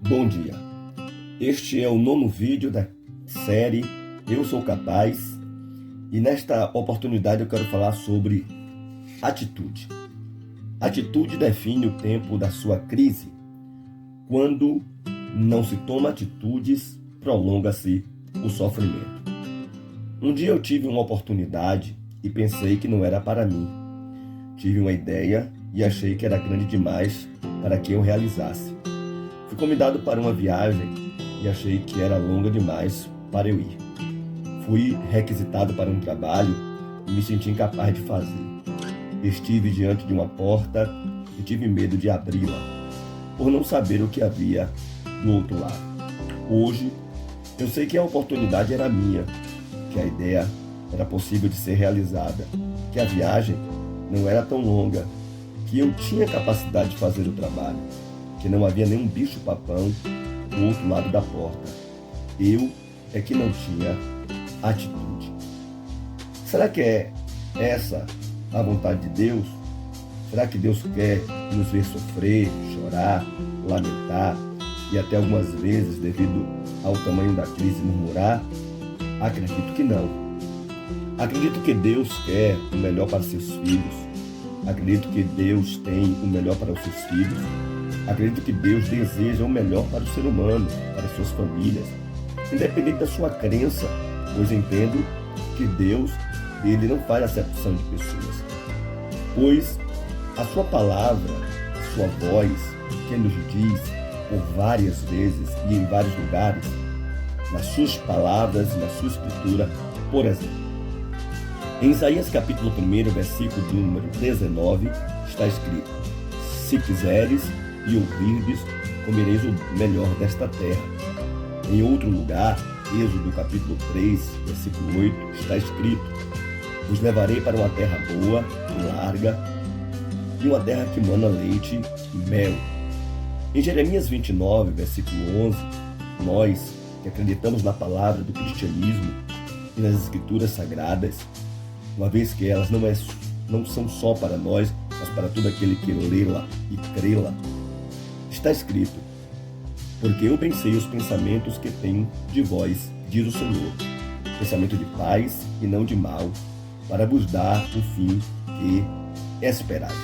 Bom dia, este é o 9º vídeo da série Eu Sou Capaz e nesta oportunidade eu quero falar sobre atitude. Atitude define o tempo da sua crise. Quando não se toma atitudes, prolonga-se o sofrimento. Um dia eu tive uma oportunidade e pensei que não era para mim. Tive uma ideia e achei que era grande demais para que eu realizasse. Fui convidado para uma viagem e achei que era longa demais para eu ir. Fui requisitado para um trabalho e me senti incapaz de fazer. Estive diante de uma porta e tive medo de abri-la, por não saber o que havia do outro lado. Hoje, eu sei que a oportunidade era minha, que a ideia era possível de ser realizada, que a viagem não era tão longa, que eu tinha capacidade de fazer o trabalho, que não havia nenhum bicho-papão do outro lado da porta. Eu é que não tinha atitude. Será que é essa a vontade de Deus? Será que Deus quer nos ver sofrer, chorar, lamentar e até algumas vezes, devido ao tamanho da crise, murmurar? Acredito que não. Acredito que Deus quer o melhor para seus filhos. Acredito que Deus tem o melhor para os seus filhos. Acredito que Deus deseja o melhor para o ser humano, para as suas famílias, independente da sua crença, pois entendo que Deus, ele não faz acepção de pessoas. Pois a sua palavra, a sua voz, que nos diz por várias vezes e em vários lugares, nas suas palavras e na sua escritura, por exemplo. Em Isaías capítulo 1, versículo do número 19, está escrito: se quiseres e ouvirdes, comereis o melhor desta terra. Em outro lugar, Êxodo capítulo 3, versículo 8, está escrito: vos levarei para uma terra boa e larga, e uma terra que mana leite e mel. Em Jeremias 29, versículo 11, nós que acreditamos na palavra do cristianismo e nas escrituras sagradas, uma vez que elas não são só para nós, mas para todo aquele que lê-la e crê-la, está escrito: porque eu pensei os pensamentos que tenho de vós, diz o Senhor, pensamento de paz e não de mal, para vos dar o fim que esperais.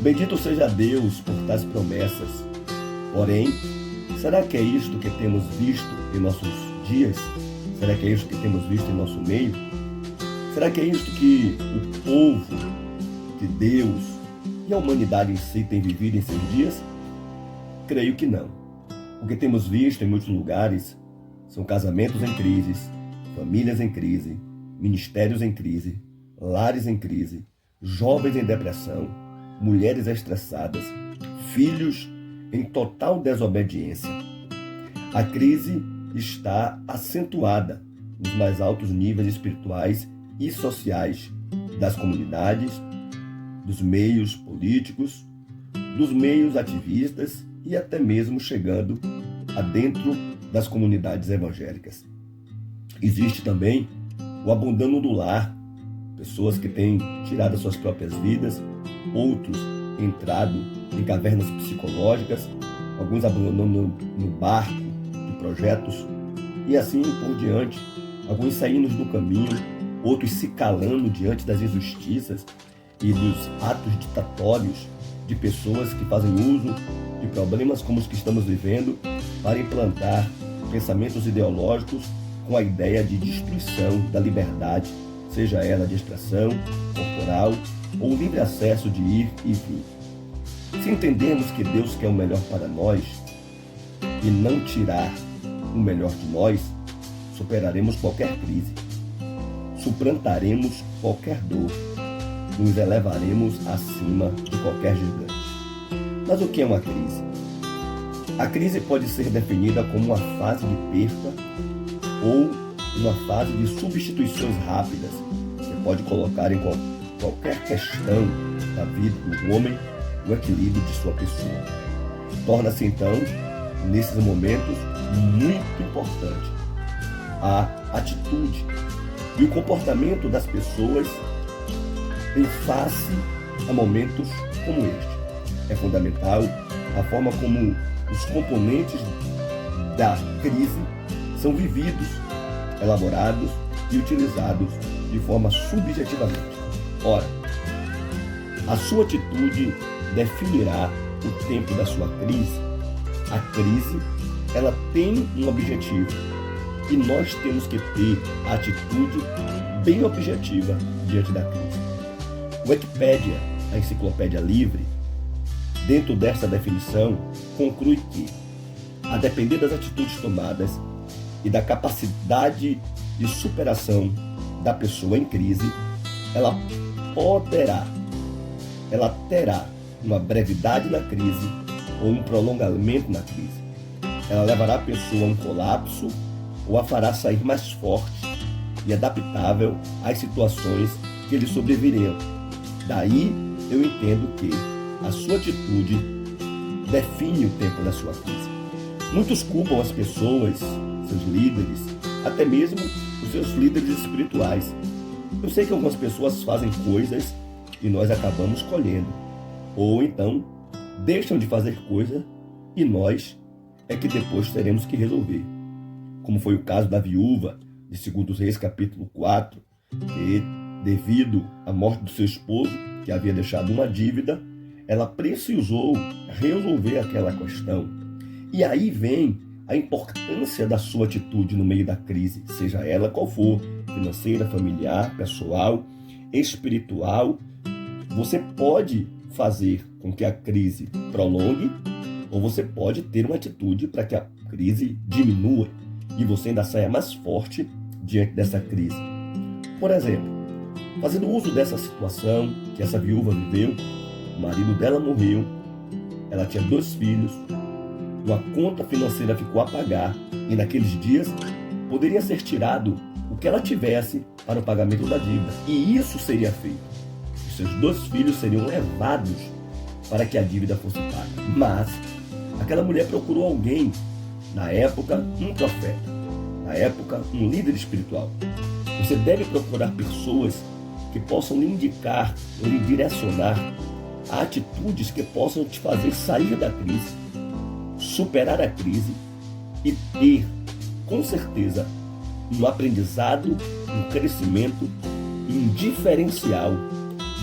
Bendito seja Deus por tais promessas. Porém, será que é isto que temos visto em nossos dias? Será que é isto que temos visto em nosso meio? Será que é isto que o povo de Deus e a humanidade em si tem vivido em seus dias? Creio que não. O que temos visto em muitos lugares são casamentos em crise, famílias em crise, ministérios em crise, lares em crise, jovens em depressão, mulheres estressadas, filhos em total desobediência. A crise está acentuada nos mais altos níveis espirituais e sociais das comunidades, dos meios políticos, dos meios ativistas e até mesmo chegando adentro das comunidades evangélicas. Existe também o abandono do lar, pessoas que têm tirado suas próprias vidas, outros entrado em cavernas psicológicas, alguns abandonando no barco de projetos e assim por diante, alguns saindo do caminho, outros se calando diante das injustiças e dos atos ditatórios de pessoas que fazem uso de problemas como os que estamos vivendo para implantar pensamentos ideológicos com a ideia de destruição da liberdade, seja ela de expressão, corporal ou livre acesso de ir e vir. Se entendermos que Deus quer o melhor para nós e não tirar o melhor de nós, superaremos qualquer crise, suplantaremos qualquer dor, nos elevaremos acima de qualquer gigante. Mas o que é uma crise? A crise pode ser definida como uma fase de perda ou uma fase de substituições rápidas que pode colocar em qualquer questão da vida do homem o equilíbrio de sua pessoa. Torna-se então, nesses momentos, muito importante a atitude e o comportamento das pessoas em face a momentos como este. É fundamental a forma como os componentes da crise são vividos, elaborados e utilizados de forma subjetivamente. Ora, a sua atitude definirá o tempo da sua crise. A crise, ela tem um objetivo e nós temos que ter a atitude bem objetiva diante da crise. O Wikipédia, a enciclopédia livre, dentro dessa definição, conclui que, a depender das atitudes tomadas e da capacidade de superação da pessoa em crise, ela terá uma brevidade na crise ou um prolongamento na crise. Ela levará a pessoa a um colapso ou a fará sair mais forte e adaptável às situações que lhe sobreviriam. Daí eu entendo que a sua atitude define o tempo da sua crise. Muitos culpam as pessoas, seus líderes, até mesmo os seus líderes espirituais. Eu sei que algumas pessoas fazem coisas e nós acabamos colhendo. Ou então, deixam de fazer coisa e nós é que depois teremos que resolver. Como foi o caso da viúva de 2 Reis, capítulo 4, que, devido à morte do seu esposo, que havia deixado uma dívida, ela precisou resolver aquela questão. E aí vem a importância da sua atitude no meio da crise, seja ela qual for, financeira, familiar, pessoal, espiritual. Você pode fazer com que a crise prolongue ou você pode ter uma atitude para que a crise diminua e você ainda saia mais forte diante dessa crise. Por exemplo, fazendo uso dessa situação que essa viúva viveu, o marido dela morreu, ela tinha 2 filhos, uma conta financeira ficou a pagar e naqueles dias poderia ser tirado o que ela tivesse para o pagamento da dívida. E isso seria feito. Os seus 2 filhos seriam levados para que a dívida fosse paga. Mas aquela mulher procurou alguém, na época um profeta, na época um líder espiritual. Você deve procurar pessoas que possam lhe indicar, lhe direcionar a atitudes que possam te fazer sair da crise, superar a crise e ter, com certeza, um aprendizado, um crescimento e um diferencial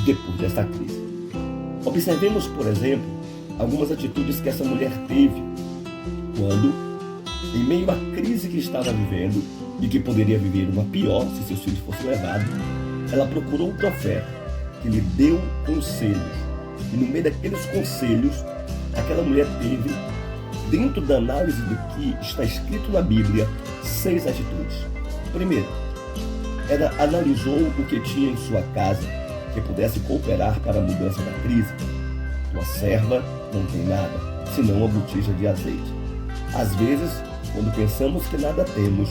depois dessa crise. Observemos, por exemplo, algumas atitudes que essa mulher teve quando, em meio à crise que estava vivendo e que poderia viver uma pior se seus filhos fossem levados, ela procurou um profeta que lhe deu conselhos. E no meio daqueles conselhos, aquela mulher teve, dentro da análise do que está escrito na Bíblia, 6 atitudes. Primeiro, ela analisou o que tinha em sua casa que pudesse cooperar para a mudança da crise. Tua serva não tem nada, senão uma botija de azeite. Às vezes, quando pensamos que nada temos,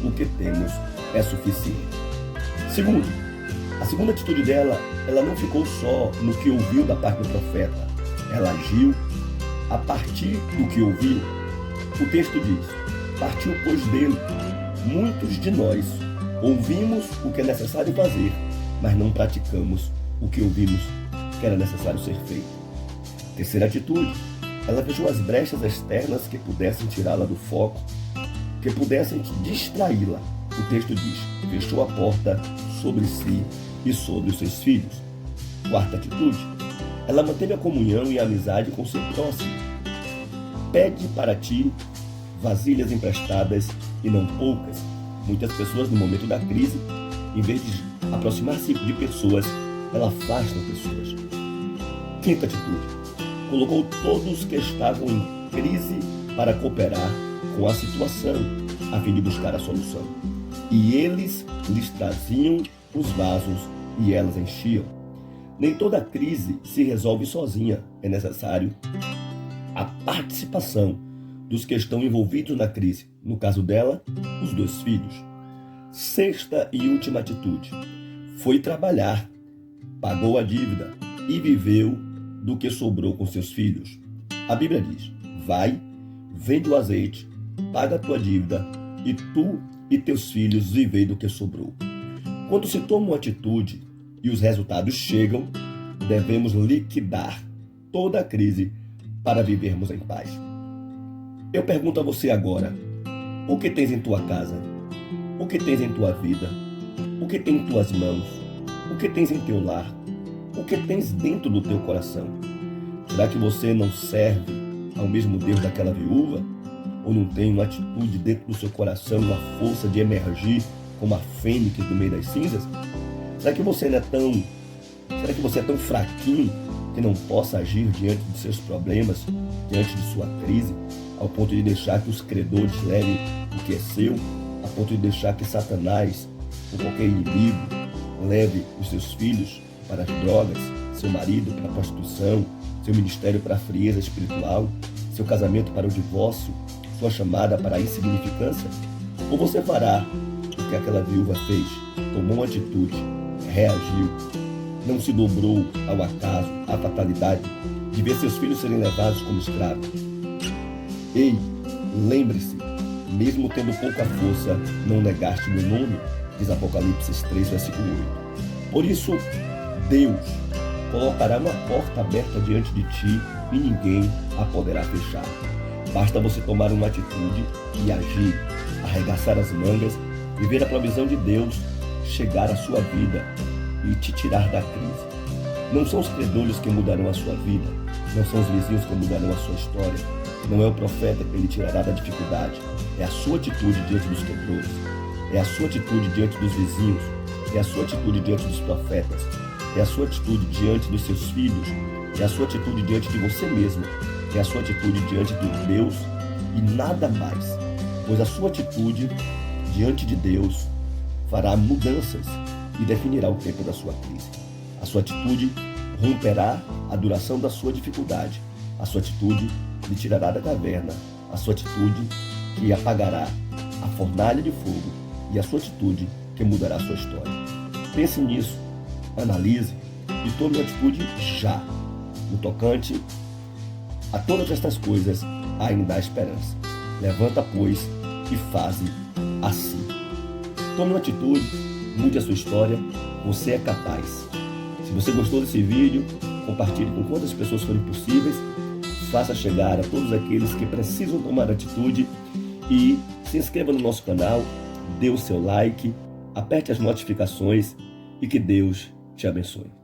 o que temos é suficiente. Segundo, a segunda atitude dela, ela não ficou só no que ouviu da parte do profeta. Ela agiu a partir do que ouviu. O texto diz: partiu, pois, dele. Muitos de nós ouvimos o que é necessário fazer, mas não praticamos o que ouvimos que era necessário ser feito. Terceira atitude, ela fechou as brechas externas que pudessem tirá-la do foco, que pudessem distraí-la. O texto diz: fechou a porta sobre si e sobre os seus filhos. Quarta atitude, ela manteve a comunhão e a amizade com seu próximo. Pede para ti vasilhas emprestadas e não poucas. Muitas pessoas, no momento da crise, em vez de aproximar-se de pessoas, ela afasta pessoas. Quinta atitude, colocou todos que estavam em crise para cooperar com a situação, a fim de buscar a solução. E eles lhes traziam os vasos e elas enchiam. Nem toda crise se resolve sozinha. É necessário a participação dos que estão envolvidos na crise. No caso dela, os 2 filhos. Sexta e última atitude. Foi trabalhar, pagou a dívida e viveu do que sobrou com seus filhos. A Bíblia diz: vai, vende o azeite, paga a tua dívida e tu e teus filhos vivei do que sobrou. Quando se toma uma atitude e os resultados chegam, devemos liquidar toda a crise para vivermos em paz. Eu pergunto a você agora: o que tens em tua casa? O que tens em tua vida? O que tem em tuas mãos? O que tens em teu lar? O que tens dentro do teu coração? Será que você não serve ao mesmo Deus daquela viúva? Ou não tem uma atitude dentro do seu coração, uma força de emergir como a fênix do meio das cinzas? Será que você é tão fraquinho que não possa agir diante dos seus problemas, diante de sua crise, ao ponto de deixar que os credores levem o que é seu, a ponto de deixar que Satanás ou qualquer inimigo leve os seus filhos para as drogas, seu marido para a prostituição, seu ministério para a frieza espiritual, seu casamento para o divórcio, sua chamada para a insignificância? Ou você fará o que aquela viúva fez? Tomou uma atitude, reagiu, não se dobrou ao acaso, à fatalidade de ver seus filhos serem levados como escravos. Ei, lembre-se, mesmo tendo pouca força, não negaste meu nome, diz Apocalipse 3, versículo 8. Por isso, Deus colocará uma porta aberta diante de ti e ninguém a poderá fechar. Basta você tomar uma atitude e agir, arregaçar as mangas e ver a provisão de Deus chegar à sua vida e te tirar da crise. Não são os credores que mudarão a sua vida, não são os vizinhos que mudarão a sua história, não é o profeta que lhe tirará da dificuldade, é a sua atitude diante dos credores, é a sua atitude diante dos vizinhos, é a sua atitude diante dos profetas, é a sua atitude diante dos seus filhos, é a sua atitude diante de você mesmo, é a sua atitude diante de Deus e nada mais, pois a sua atitude diante de Deus fará mudanças e definirá o tempo da sua crise. A sua atitude romperá a duração da sua dificuldade. A sua atitude lhe tirará da caverna. A sua atitude que apagará a fornalha de fogo e a sua atitude que mudará a sua história. Pense nisso, analise e tome uma atitude já. No tocante a todas estas coisas, ainda há esperança. Levanta, pois, e faze assim. Tome uma atitude, mude a sua história, você é capaz. Se você gostou desse vídeo, compartilhe com quantas pessoas forem possíveis, faça chegar a todos aqueles que precisam tomar atitude e se inscreva no nosso canal, dê o seu like, aperte as notificações e que Deus te abençoe.